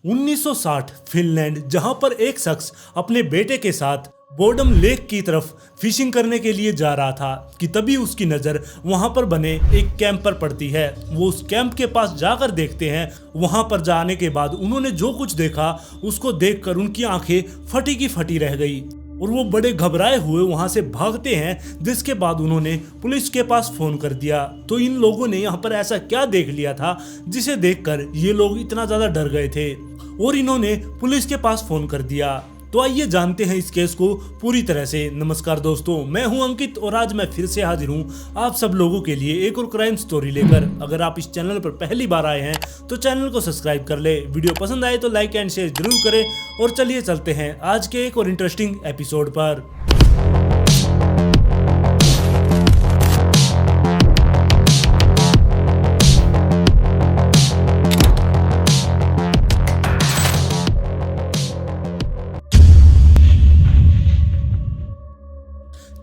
1960 Finland, जहां पर एक शख्स अपने बेटे के साथ बोर्डम लेक की तरफ फिशिंग करने के लिए जा रहा था कि तभी उसकी नज़र वहां पर बने एक कैंप पर पड़ती है। वो उस कैंप के पास जाकर देखते हैं। वहां पर जाने के बाद उन्होंने जो कुछ देखा उसको देखकर उनकी आंखें फटी की फटी रह गई और वो बड़े घबराए हुए वहां से भागते हैं, जिसके बाद उन्होंने पुलिस के पास फोन कर दिया। तो इन लोगों ने यहाँ पर ऐसा क्या देख लिया था जिसे देखकर ये लोग इतना ज्यादा डर गए थे और इन्होंने पुलिस के पास फोन कर दिया। तो आइए जानते हैं इस केस को पूरी तरह से। नमस्कार दोस्तों, मैं हूं अंकित और आज मैं फिर से हाजिर हूं आप सब लोगों के लिए एक और क्राइम स्टोरी लेकर। अगर आप इस चैनल पर पहली बार आए हैं तो चैनल को सब्सक्राइब कर ले, वीडियो पसंद आए तो लाइक एंड शेयर जरूर करें। और चलिए चलते हैं आज के एक और इंटरेस्टिंग एपिसोड पर।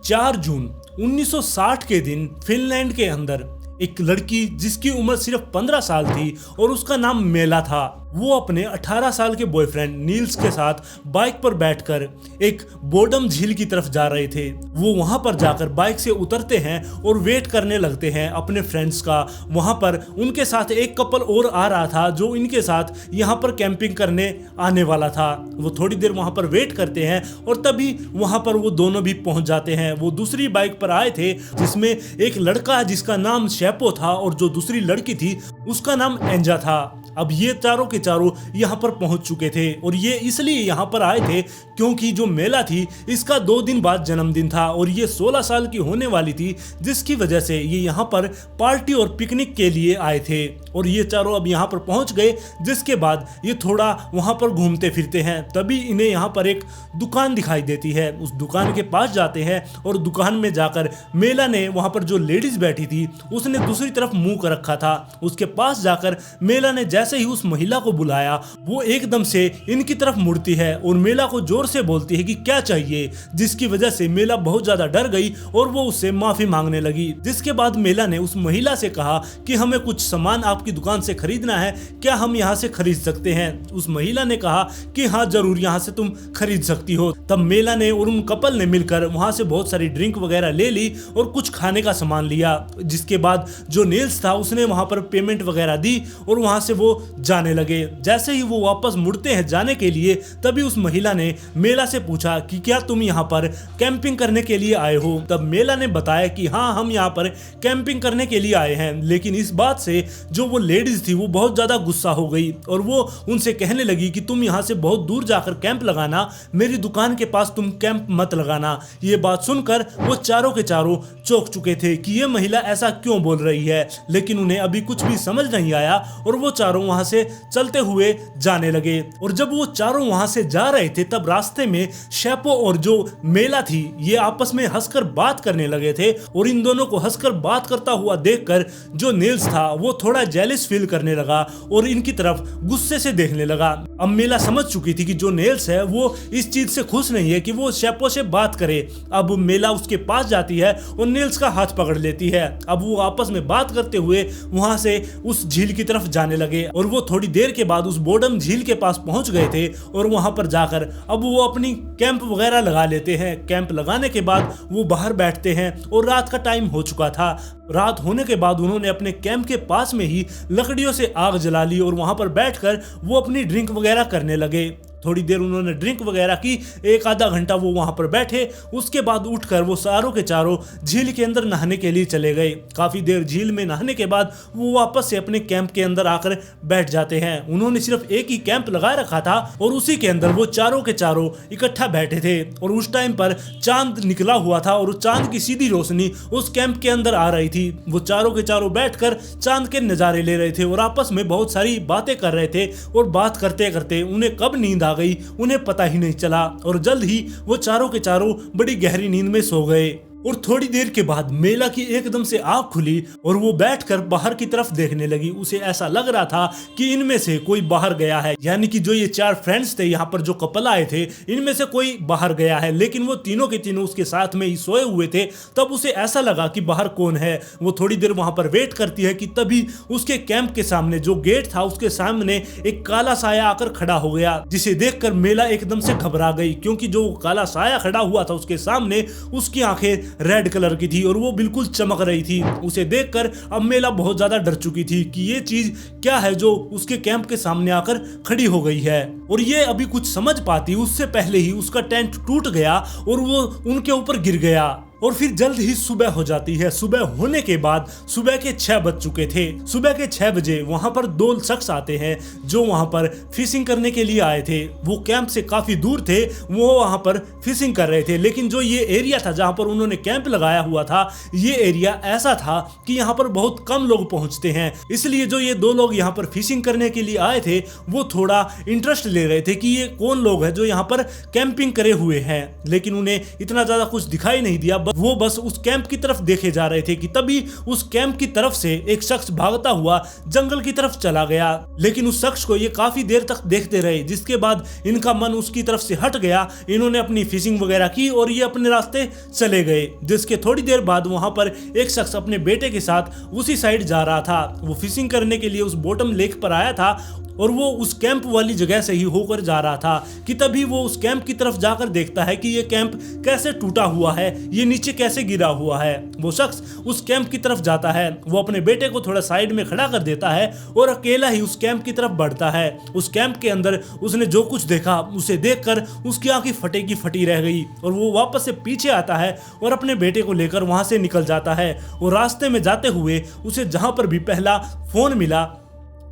4 जून 1960 के दिन फिनलैंड के अंदर एक लड़की जिसकी उम्र सिर्फ 15 साल थी और उसका नाम मेला था, वो अपने 18 साल के बॉयफ्रेंड नील्स के साथ बाइक पर बैठकर एक बोर्डम झील की तरफ जा रहे थे। वो वहां पर जाकर बाइक से उतरते हैं और वेट करने लगते हैं अपने फ्रेंड्स का। वहां पर उनके साथ एक कपल और आ रहा था जो इनके साथ यहाँ पर कैंपिंग करने आने वाला था। वो थोड़ी देर वहां पर वेट करते हैं और तभी वहां पर वो दोनों भी पहुंच जाते हैं। वो दूसरी बाइक पर आए थे जिसमें एक लड़का जिसका नाम शैपो था और जो दूसरी लड़की थी उसका नाम एंजा था। अब ये चारों के चारों यहाँ पर पहुंच चुके थे और ये इसलिए यहाँ पर आए थे क्योंकि जो मेला थी इसका 2 दिन बाद जन्मदिन था और ये 16 साल की होने वाली थी, जिसकी वजह से ये यहाँ पर पार्टी और पिकनिक के लिए आए थे। और ये चारों अब यहाँ पर पहुंच गए, जिसके बाद ये थोड़ा वहाँ पर घूमते फिरते हैं। तभी इन्हें यहाँ पर एक दुकान दिखाई देती है। उस दुकान के पास जाते हैं और दुकान में जाकर मेला ने वहाँ पर जो लेडीज बैठी थी उसने दूसरी तरफ मुंह कर रखा था। उसके पास जाकर मेला ने जैसे ही उस महिला को बुलाया वो एकदम से इनकी तरफ मुड़ती है और मेला को जोर से बोलती है कि क्या चाहिए, जिसकी वजह से मेला बहुत ज्यादा डर गई और वो उससे माफी मांगने लगी। जिसके बाद मेला ने उस महिला से कहा कि हमें कुछ सामान आपकी दुकान से खरीदना है, क्या हम यहाँ से खरीद सकते हैं। उस महिला ने कहा कि हाँ जरूर, यहाँ से तुम खरीद सकती हो। तब मेला ने और उन कपल ने मिलकर वहां से बहुत सारी ड्रिंक वगैरह ले ली और कुछ खाने का सामान लिया। जिसके बाद जो नील्स था उसने वहां पर पेमेंट वगैरह दी और वहां से वो जाने लगे। जैसे ही वो वापस मुड़ते हैं जाने के लिए, तभी उस महिला ने मेला से पूछा कि क्या तुम यहाँ पर कैंपिंग करने के लिए आए हो। तब मेला ने बताया कि हाँ हम यहाँ पर कैंपिंग करने के लिए आए हैं। लेकिन इस बात से जो वो लेडीज थी वो बहुत ज्यादा गुस्सा हो गई और वो उनसे कहने लगी कि तुम यहाँ से बहुत दूर जाकर कैंप लगाना, मेरी दुकान के पास तुम कैंप मत लगाना। ये बात सुनकर वो चारों के चारों चौंक चुके थे कि ये महिला ऐसा क्यों बोल रही है, लेकिन उन्हें अभी कुछ भी समझ नहीं आया और वो चारों वहां से चलते हुए जाने लगे। और जब वो चारों वहां से जा रहे थे तब रास्ते में शैपो और जो मेला थी ये आपस में हंसकर बात करने लगे थे। और इन दोनों को हंसकर बात करता हुआ देखकर जो नील्स था वो थोड़ा जेलिस फील करने लगा और इनकी तरफ गुस्से से देखने लगा। अब मेला समझ चुकी थी कि जो नील्स है वो इस चीज से खुश नहीं है कि वो शैपो से बात करे। अब मेला उसके पास जाती है और नील्स का हाथ पकड़ लेती है। अब वो आपस में बात करते हुए वहां से उस झील की तरफ जाने लगे और वो थोड़ी देर के बाद उस बोर्डम झील के पास पहुंच गए थे और वहां पर जाकर अब वो अपनी कैंप वगैरह लगा लेते हैं। कैंप लगाने के बाद वो बाहर बैठते हैं और रात का टाइम हो चुका था। रात होने के बाद उन्होंने अपने कैंप के पास में ही लकड़ियों से आग जला ली और वहां पर बैठकर वो अपनी ड्रिंक वगैरह करने लगे। थोड़ी देर उन्होंने ड्रिंक वगैरह की, 1 आधा घंटा वो वहां पर बैठे। उसके बाद उठकर वो चारों के चारों झील के अंदर नहाने के लिए चले गए। काफी देर झील में नहाने के बाद वो वापस से अपने कैंप के अंदर आकर बैठ जाते हैं। उन्होंने सिर्फ एक ही कैंप लगा रखा था और उसी के अंदर वो चारों के चारों इकट्ठा बैठे थे। और उस टाइम पर चांद निकला हुआ था और चांद की सीधी रोशनी उस कैंप के अंदर आ रही थी। वो चारों के चारों बैठकर चांद के नजारे ले रहे थे और आपस में बहुत सारी बातें कर रहे थे। और बात करते करते उन्हें कब नींद आ गई उन्हें पता ही नहीं चला और जल्द ही वो चारों के चारों बड़ी गहरी नींद में सो गए। और थोड़ी देर के बाद मेला की एकदम से आंख खुली और वो बैठकर बाहर की तरफ देखने लगी। उसे ऐसा लग रहा था कि इनमें से कोई बाहर गया है, यानी कि जो ये 4 फ्रेंड्स थे, यहाँ पर जो कपल आए थे, इनमें से कोई बाहर गया है। लेकिन वो तीनों के तीनों उसके साथ में ही सोए हुए थे। तब उसे ऐसा लगा कि बाहर कौन है। वो थोड़ी देर वहां पर वेट करती है कि तभी उसके कैंप के सामने जो गेट था उसके सामने एक काला साया आकर खड़ा हो गया, जिसे देखकर मेला एकदम से घबरा गई, क्योंकि जो काला साया खड़ा हुआ था उसके सामने उसकी आंखें रेड कलर की थी और वो बिल्कुल चमक रही थी। उसे देखकर अब मेला बहुत ज्यादा डर चुकी थी कि ये चीज क्या है जो उसके कैंप के सामने आकर खड़ी हो गई है। और ये अभी कुछ समझ पाती उससे पहले ही उसका टेंट टूट गया और वो उनके ऊपर गिर गया। और फिर जल्द ही सुबह हो जाती है। सुबह होने के बाद सुबह के 6 बज चुके थे। सुबह के 6 बजे वहां पर 2 शख्स आते हैं जो वहां पर फिशिंग करने के लिए आए थे। वो कैंप से काफी दूर थे, वो वहां पर फिशिंग कर रहे थे। लेकिन जो ये एरिया था जहां पर उन्होंने कैंप लगाया हुआ था, ये एरिया ऐसा था कि यहाँ पर बहुत कम लोग पहुंचते हैं। इसलिए जो ये 2 लोग यहाँ पर फिशिंग करने के लिए आए थे वो थोड़ा इंटरेस्ट ले रहे थे कि ये कौन लोग हैं जो यहाँ पर कैंपिंग करे हुए हैं। लेकिन उन्हें इतना ज्यादा कुछ दिखाई नहीं दिया, वो बस उस कैंप की तरफ देखे जा रहे थे कि तभी उस कैंप की तरफ से एक शख्स भागता हुआ जंगल की तरफ चला गया। लेकिन उस शख्स को ये काफी देर तक देखते रहे, जिसके बाद इनका मन उसकी तरफ से हट गया। इन्होंने अपनी फिशिंग वगैरह की और ये अपने रास्ते चले गए। जिसके थोड़ी देर बाद वहां पर एक शख्स अपने बेटे के साथ उसी साइड जा रहा था। वो फिशिंग करने के लिए उस बॉटम लेक पर आया था और वो उस कैंप वाली जगह से ही होकर जा रहा था कि तभी वो उस कैंप की तरफ जाकर देखता है कि ये कैंप कैसे टूटा हुआ है, ये नीचे कैसे गिरा हुआ है। वो शख्स उस कैंप की तरफ जाता है, वो अपने बेटे को थोड़ा साइड में खड़ा कर देता है और अकेला ही उस कैंप की तरफ बढ़ता है। उस कैंप के अंदर उसने जो कुछ देखा उसे देखकर उसकी आंखें फटे की फटी रह गई और वो वापस से पीछे आता है और अपने बेटे को लेकर वहां से निकल जाता है। और रास्ते में जाते हुए उसे जहां पर भी पहला फोन मिला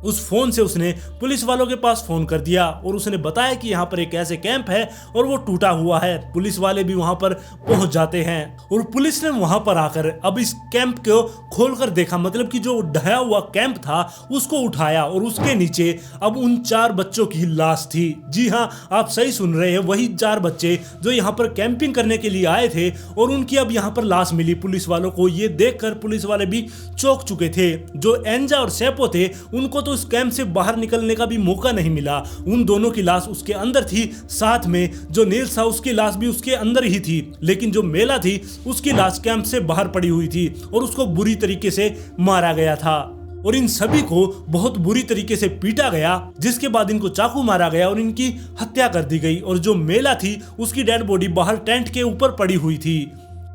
उस फोन से उसने पुलिस वालों के पास फोन कर दिया और उसने बताया कि यहाँ पर एक ऐसे कैंप है और वो टूटा हुआ है। पुलिस वाले भी वहां पर पहुंच जाते हैं और पुलिस ने वहां पर आकर अब इस कैंप को खोलकर देखा, मतलब कि जो ढहा हुआ कैंप था उसको उठाया और उसके नीचे अब उन 4 बच्चों की लाश थी। जी हाँ, आप सही सुन रहे हैं, वही 4 बच्चे जो यहाँ पर कैंपिंग करने के लिए आए थे और उनकी अब यहाँ पर लाश मिली पुलिस वालों को। ये देखकर पुलिस वाले भी चौंक चुके थे। जो एंजा और सेपो थे उनको उस कैंप से बाहर निकलने का भी मौका नहीं मिला। उन दोनों की लाश उसके अंदर थी, साथ में जो नील्स था उसकी लाश भी उसके अंदर ही थी। लेकिन जो मेला थी उसकी लाश कैंप से बाहर पड़ी हुई थी और उसको बुरी तरीके से मारा गया था। और इन सभी को बहुत बुरी तरीके से पीटा गया, जिसके बाद इनको चाकू मारा गया और इनकी हत्या कर दी गई। और जो मेला थी उसकी डेड बॉडी बाहर टेंट के ऊपर पड़ी हुई थी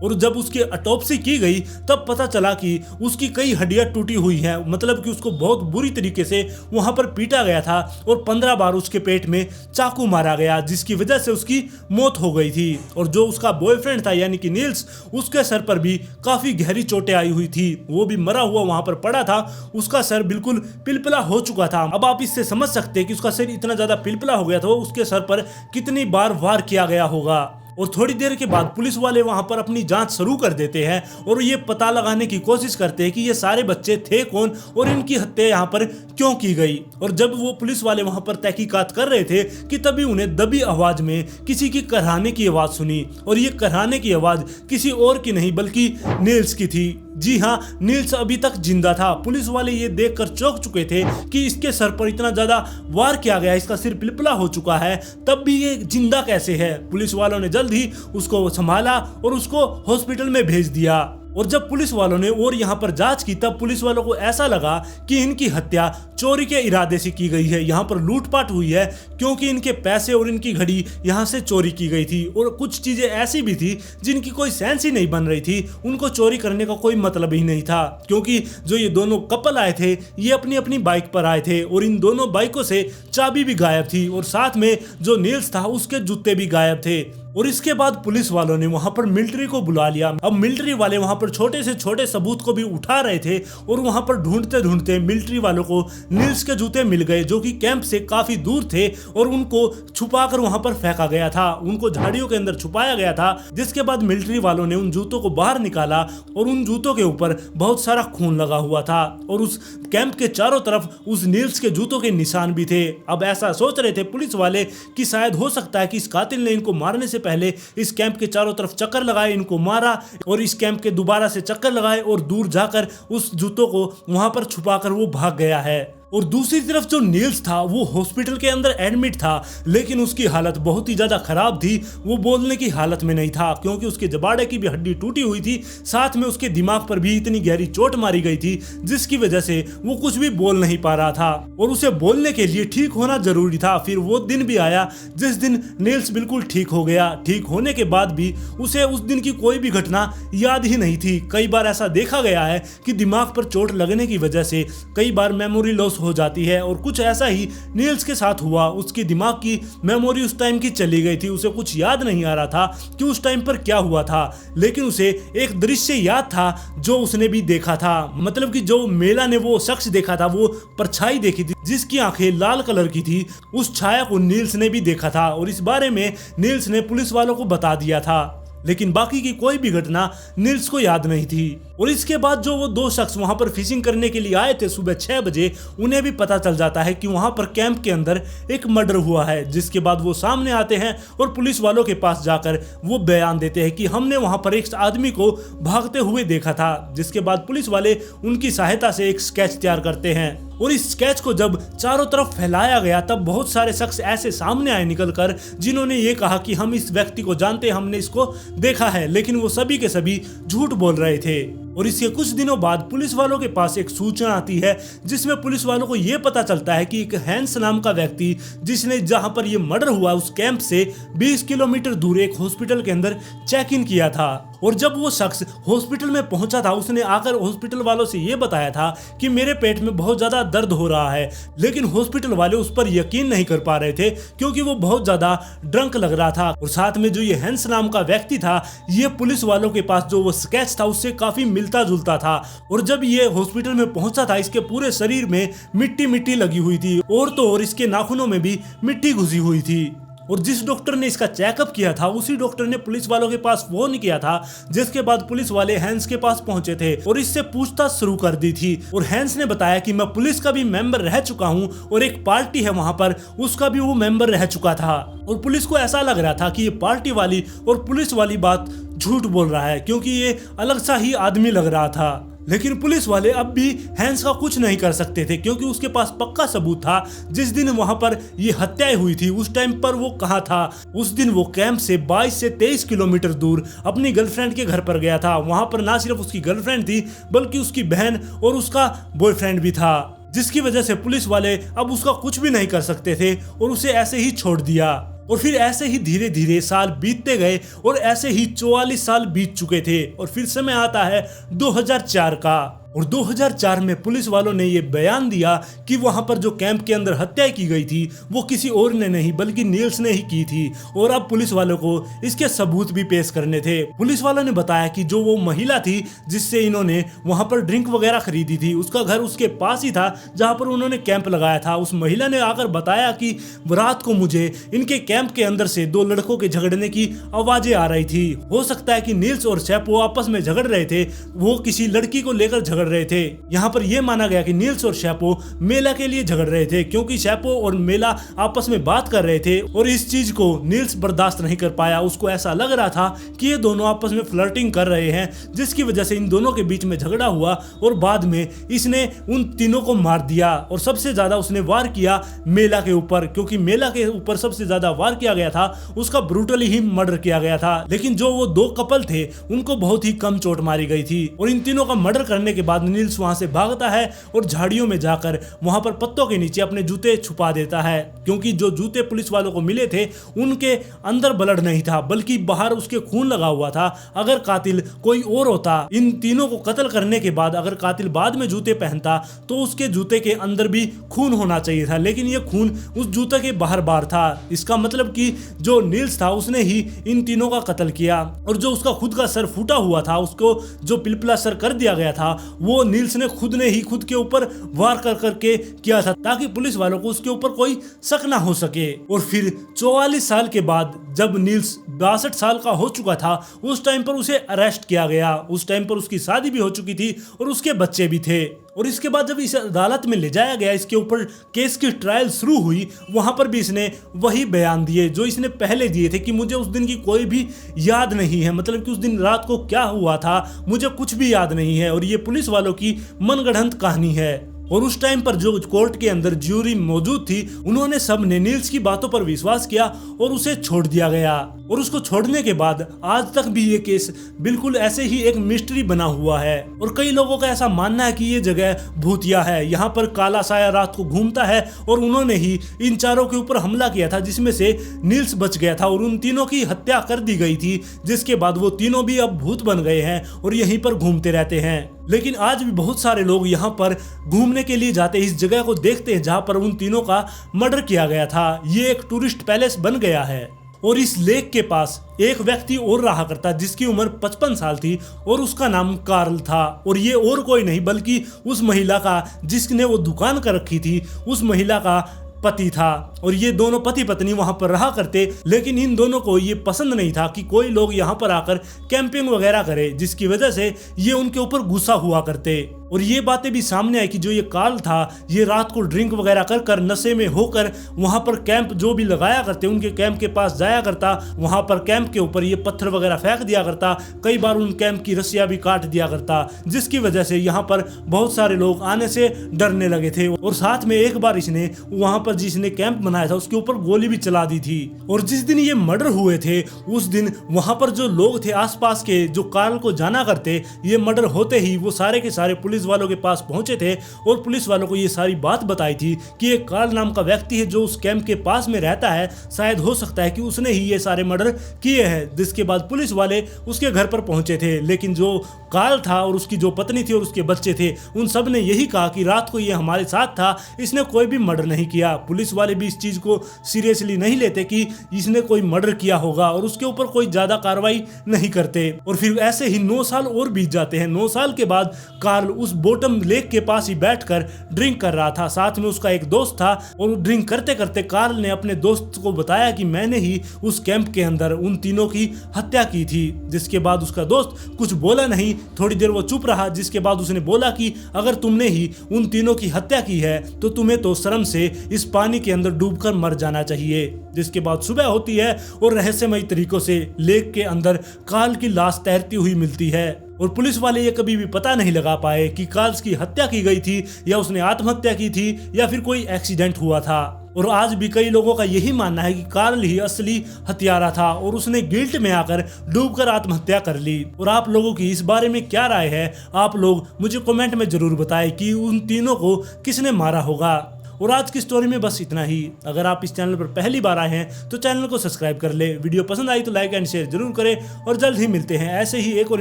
और जब उसकी ऑटोप्सी की गई तब पता चला कि उसकी कई हड्डियां टूटी हुई हैं, मतलब कि उसको बहुत बुरी तरीके से वहां पर पीटा गया था और 15 बार उसके पेट में चाकू मारा गया, जिसकी वजह से उसकी मौत हो गई थी। और जो उसका बॉयफ्रेंड था यानी कि नील्स, उसके सर पर भी काफी गहरी चोटें आई हुई थी, वो भी मरा हुआ वहां पर पड़ा था। उसका सर बिल्कुल पिलपिला हो चुका था। अब आप इससे समझ सकते हैं कि उसका सर इतना ज्यादा पिलपिला हो गया था, उसके सर पर कितनी बार वार किया गया होगा। और थोड़ी देर के बाद पुलिस वाले वहां पर अपनी जांच शुरू कर देते हैं और ये पता लगाने की कोशिश करते हैं कि ये सारे बच्चे थे कौन और इनकी हत्या यहाँ पर क्यों की गई। और जब वो पुलिस वाले वहां पर तहकीकात कर रहे थे कि तभी उन्हें दबी आवाज में किसी की कराहने की आवाज सुनी और ये कराहने की आवाज किसी और की नहीं बल्कि नील्स की थी। जी हाँ, नील्स अभी तक जिंदा था। पुलिस वाले ये देखकर चौंक चुके थे कि इसके सर पर इतना ज्यादा वार किया गया, इसका सिर पिलपिला हो चुका है, तब भी ये जिंदा कैसे है। पुलिस वालों ने जल्द ही उसको संभाला और उसको हॉस्पिटल में भेज दिया। और जब पुलिस वालों ने और यहाँ पर जांच की तब पुलिस वालों को ऐसा लगा कि इनकी हत्या चोरी के इरादे से की गई है, यहाँ पर लूटपाट हुई है, क्योंकि इनके पैसे और इनकी घड़ी यहाँ से चोरी की गई थी। और कुछ चीजें ऐसी भी थी जिनकी कोई सेंस ही नहीं बन रही थी, उनको चोरी करने का कोई मतलब ही नहीं था, क्योंकि जो ये दोनों कपल आए थे ये अपनी अपनी बाइक पर आए थे और इन दोनों बाइकों से चाबी भी गायब थी और साथ में जो नील्स था उसके जूते भी गायब थे। और इसके बाद पुलिस वालों ने वहां पर मिलिट्री को बुला लिया। अब मिलिट्री वाले वहां पर छोटे से छोटे सबूत को भी उठा रहे थे और वहां पर ढूंढते ढूंढते मिलिट्री वालों को नील्स के जूते मिल गए जो कि कैंप से काफी दूर थे और उनको छुपाकर वहां पर फेंका गया था, उनको झाड़ियों के अंदर छुपाया गया था। जिसके बाद मिलिट्री वालों ने उन जूतों को बाहर निकाला और उन जूतों के ऊपर बहुत सारा खून लगा हुआ था और उस कैंप के चारों तरफ उस नील्स के जूतों के निशान भी थे। अब ऐसा सोच रहे थे पुलिस वाले कि शायद हो सकता है कि इस कातिल ने इनको मारने से पहले इस कैंप के चारों तरफ चक्कर लगाए, इनको मारा और इस कैंप के दोबारा से चक्कर लगाए और दूर जाकर उस जूतों को वहां पर छुपाकर वो भाग गया है। और दूसरी तरफ जो नील्स था वो हॉस्पिटल के अंदर एडमिट था, लेकिन उसकी हालत बहुत ही ज्यादा खराब थी। वो बोलने की हालत में नहीं था क्योंकि उसके जबाड़े की भी हड्डी टूटी हुई थी, साथ में उसके दिमाग पर भी इतनी गहरी चोट मारी गई थी जिसकी वजह से वो कुछ भी बोल नहीं पा रहा था और उसे बोलने के लिए ठीक होना जरूरी था। फिर वो दिन भी आया जिस दिन नील्स बिल्कुल ठीक हो गया। ठीक होने के बाद भी उसे उस दिन की कोई भी घटना याद ही नहीं थी। कई बार ऐसा देखा गया है कि दिमाग पर चोट लगने की वजह से कई बार मेमोरी लॉस हो जाती है और कुछ ऐसा ही नील्स के साथ हुआ। उसकी दिमाग की मेमोरी उस टाइम की चली गई थी, उसे कुछ याद नहीं आ रहा था कि उस टाइम पर क्या हुआ था, लेकिन उसे एक दृश्य याद था जो उसने भी देखा था। मतलब कि जो मेला ने वो शख्स देखा था, वो परछाई देखी थी जिसकी आंखें लाल कलर की थी, उस छाया को नील्स ने भी देखा था और इस बारे में नील्स ने पुलिस वालों को बता दिया था। लेकिन बाकी की कोई भी घटना नील्स को याद नहीं थी। और इसके बाद जो वो दो शख्स वहां पर फिशिंग करने के लिए आए थे सुबह 6 बजे, उन्हें भी पता चल जाता है कि वहां पर कैंप के अंदर एक मर्डर हुआ है। जिसके बाद वो सामने आते हैं और पुलिस वालों के पास जाकर वो बयान देते हैं कि हमने वहां पर एक आदमी को भागते हुए देखा था। जिसके बाद पुलिस वाले उनकी सहायता से एक स्केच तैयार करते हैं और इस स्केच को जब चारों तरफ फैलाया गया तब बहुत सारे शख्स ऐसे सामने आए निकलकर जिन्होंने ये कहा कि हम इस व्यक्ति को जानते हैं, हमने इसको देखा है, लेकिन वो सभी के सभी झूठ बोल रहे थे। और इसके कुछ दिनों बाद पुलिस वालों के पास एक सूचना आती है जिसमें पुलिस वालों को यह पता चलता है कि एक हैंस नाम का व्यक्ति जिसने जहां पर यह मर्डर हुआ उस कैंप से 20 किलोमीटर दूर एक हॉस्पिटल के अंदर चेक इन किया था। और जब वो शख्स हॉस्पिटल में पहुंचा था उसने आकर हॉस्पिटल वालों से यह बताया था कि मेरे पेट में बहुत ज्यादा दर्द हो रहा है, लेकिन हॉस्पिटल वाले उस पर यकीन नहीं कर पा रहे थे क्योंकि वो बहुत ज्यादा ड्रंक लग रहा था। और साथ में जो ये हैंस नाम का व्यक्ति था, ये पुलिस वालों के पास जो वो स्केच था उससे काफी मिलता जुलता था। और जब ये हॉस्पिटल में पहुंचा था इसके पूरे शरीर में मिट्टी मिट्टी लगी हुई थी और तो और इसके नाखूनों में भी मिट्टी घुसी हुई थी। और जिस डॉक्टर ने इसका चेकअप किया था उसी डॉक्टर ने पुलिस वालों के पास फोन किया था, जिसके बाद पुलिस वाले हैंस के पास पहुंचे थे और इससे पूछताछ शुरू कर दी थी। और हैंस ने बताया कि मैं पुलिस का भी मेंबर रह चुका हूं और एक पार्टी है वहां पर उसका भी वो मेंबर रह चुका था। और पुलिस को ऐसा लग रहा था कि ये पार्टी वाली और पुलिस वाली बात झूठ बोल रहा है क्योंकि ये अलग सा ही आदमी लग रहा था। लेकिन पुलिस वाले अब भी हैंस का कुछ नहीं कर सकते थे क्योंकि उसके पास पक्का सबूत था। जिस दिन वहां पर ये हत्याएं हुई थी उस टाइम पर वो कहाँ था। उस दिन वो कैंप से 22 से 23 किलोमीटर दूर अपनी गर्लफ्रेंड के घर पर गया था। वहां पर ना सिर्फ उसकी गर्लफ्रेंड थी बल्कि उसकी बहन और उसका बॉयफ्रेंड भी था, जिसकी वजह से पुलिस वाले अब उसका कुछ भी नहीं कर सकते थे और उसे ऐसे ही छोड़ दिया। और फिर ऐसे ही धीरे धीरे साल बीतते गए और ऐसे ही 44 साल बीत चुके थे। और फिर समय आता है 2004 का। और 2004 में पुलिस वालों ने ये बयान दिया कि वहां पर जो कैंप के अंदर हत्या की गई थी वो किसी और ने नहीं बल्कि नील्स ने ही की थी। और अब पुलिस वालों को इसके सबूत भी पेश करने थे। पुलिस वालों ने बताया कि जो वो महिला थी जिससे इन्होंने वहां पर ड्रिंक वगैरह खरीदी थी उसका घर उसके पास ही था जहां पर उन्होंने कैंप लगाया था। उस महिला ने आकर बताया कि रात को मुझे इनके कैंप के अंदर से दो लड़कों के झगड़ने की आवाजें आ रही थी। हो सकता है कि नील्स और शैपो आपस में झगड़ रहे थे, वो किसी लड़की को लेकर झगड़ रहे थे। यहाँ पर यह माना गया कि नील्स और शैपो मेला के लिए झगड़ रहे थे क्योंकि शैपो और मेला आपस में बात कर रहे थे और इस चीज को नील्स बर्दाश्त नहीं कर पाया। उसको ऐसा लग रहा था कि ये दोनों आपस में फ्लर्टिंग कर रहे हैं, जिसकी वजह से इन दोनों के बीच में झगड़ा हुआ और बाद में इसने उन तीनों को मार दिया। और सबसे ज्यादा उसने वार किया मेला के ऊपर क्योंकि मेला के ऊपर सबसे ज्यादा वार किया गया था, उसका ब्रूटली ही मर्डर किया गया था। लेकिन जो वो दो कपल थे उनको बहुत ही कम चोट मारी गई थी। और इन तीनों का मर्डर करने के बाद नील्स वहां से भागता है और झाड़ियों में जाकर वहां पर पत्तों के नीचे अपने जूते छुपा देता है क्योंकि जो जूते पुलिस वालों को मिले थे उनके अंदर ब्लड नहीं था बल्कि बाहर उसके खून लगा हुआ था। अगर कातिल कोई और होता, इन तीनों को कत्ल करने के बाद अगर कातिल बाद में जूते पहनता तो उसके जूते के अंदर भी खून होना चाहिए था, लेकिन ये खून उस जूते के बाहर था। इसका मतलब कि जो नील्स था उसने ही इन तीनों का कत्ल किया। और जो उसका खुद का सर फूटा हुआ था उसको जो पिलपिला सर कर दिया गया था वो नील्स ने खुद के ऊपर वार कर करके किया था, ताकि पुलिस वालों को उसके ऊपर कोई शक ना हो सके। और फिर 44 साल के बाद जब नील्स 62 साल का हो चुका था, उस टाइम पर उसे अरेस्ट किया गया। उस टाइम पर उसकी शादी भी हो चुकी थी और उसके बच्चे भी थे। और इसके बाद जब इसे अदालत में ले जाया गया, इसके ऊपर केस की ट्रायल शुरू हुई, वहां पर भी इसने वही बयान दिए जो इसने पहले दिए थे कि मुझे उस दिन की कोई भी याद नहीं है, मतलब कि उस दिन रात को क्या हुआ था मुझे कुछ भी याद नहीं है, और ये पुलिस वालों की मनगढ़ंत कहानी है। और उस टाइम पर जो कोर्ट के अंदर ज्यूरी मौजूद थी, उन्होंने सब ने नील्स की बातों पर विश्वास किया और उसे छोड़ दिया गया। और उसको छोड़ने के बाद आज तक भी ये केस बिल्कुल ऐसे ही एक मिस्ट्री बना हुआ है। और कई लोगों का ऐसा मानना है कि ये जगह भूतिया है, यहाँ पर काला साया रात को घूमता है और उन्होंने ही इन चारों के ऊपर हमला किया था, जिसमें से नील्स बच गया था और उन तीनों की हत्या कर दी गई थी, जिसके बाद वो तीनों भी अब भूत बन गए हैं और यहीं पर घूमते रहते हैं। लेकिन आज भी बहुत सारे लोग यहाँ पर घूमने के लिए जाते हैं, इस जगह को देखते हैं जहाँ पर उन तीनों का मर्डर किया गया था। ये एक टूरिस्ट पैलेस बन गया है। और इस लेक के पास एक व्यक्ति और रहा करता जिसकी उम्र 55 साल थी और उसका नाम कार्ल था। और ये और कोई नहीं बल्कि उस महिला का जिसने वो दुकान कर रखी थी, उस महिला का पति था। और ये दोनों पति पत्नी वहां पर रहा करते, लेकिन इन दोनों को ये पसंद नहीं था कि कोई लोग यहाँ पर आकर कैंपिंग वगैरह करे, जिसकी वजह से ये उनके ऊपर गुस्सा हुआ करते। और ये बातें भी सामने आई कि जो ये कार्ल था, ये रात को ड्रिंक वगैरह कर नशे में होकर वहां पर कैंप जो भी लगाया करते, उनके कैंप के पास जाया करता, वहां पर कैंप के ऊपर ये पत्थर वगैरह फेंक दिया करता, कई बार उन कैंप की रस्सियां भी काट दिया करता, जिसकी वजह से यहाँ पर बहुत सारे लोग आने से डरने लगे थे। और साथ में एक बार इसने वहां पर जिसने कैंप बनाया था उसके ऊपर गोली भी चला दी थी। और जिस दिन ये मर्डर हुए थे, उस दिन वहां पर जो लोग थे आसपास के, जो कार्ल को जाना करते, ये मर्डर होते ही वो सारे के सारे पुलिस वालों के पास पहुंचे थे और पुलिस वालों को ये सारी बात बताई थी कि एक कार्ल नाम का व्यक्ति है जो उस कैंप के पास में रहता है, शायद हो सकता है कि उसने ही ये सारे मर्डर किए हैं। जिसके बाद पुलिस वाले उसके घर पर पहुंचे थे, लेकिन जो कार्ल था और उसकी जो पत्नी थी और उसके बच्चे थे, उन सब ने यही कहा कि रात को ये हमारे साथ था, इसने कोई भी मर्डर नहीं किया। पुलिस वाले भी इस चीज को सीरियसली नहीं लेते कि इसने कोई मर्डर किया होगा और उसके ऊपर कोई ज्यादा कार्रवाई नहीं करते। और फिर ऐसे ही 9 साल और बीत जाते हैं। 9 साल के बाद कार्ल उस बोटम लेक के पास ही बैठकर ड्रिंक कर रहा था, साथ में उसका एक दोस्त था। और ड्रिंक करते करते कार्ल ने अपने दोस्त को बताया कि मैंने ही उस कैंप के अंदर उन तीनों की हत्या की थी। जिसके बाद उसका दोस्त कुछ बोला नहीं, थोड़ी देर वो चुप रहा, जिसके बाद उसने बोला कि अगर तुमने ही उन तीनों की हत्या की है तो तुम्हें तो शर्म से इस पानी के अंदर डूबकर मर जाना चाहिए। जिसके बाद सुबह होती है और रहस्यमयी तरीकों से लेक के अंदर कार्ल की लाश तैरती हुई मिलती है। और पुलिस वाले ये कभी भी पता नहीं लगा पाए कि कार्ल की हत्या की गई थी या उसने आत्महत्या की थी या फिर कोई एक्सीडेंट हुआ था। और आज भी कई लोगों का यही मानना है कि कार्ल ही असली हत्यारा था और उसने गिल्ट में आकर डूबकर आत्महत्या कर ली। और आप लोगों की इस बारे में क्या राय है, आप लोग मुझे कमेंट में जरूर बताएं कि उन तीनों को किसने मारा होगा। और आज की स्टोरी में बस इतना ही। अगर आप इस चैनल पर पहली बार आए हैं तो चैनल को सब्सक्राइब कर ले, वीडियो पसंद आई तो लाइक एंड शेयर जरूर करें और जल्द ही मिलते हैं ऐसे ही एक और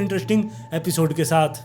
इंटरेस्टिंग एपिसोड के साथ।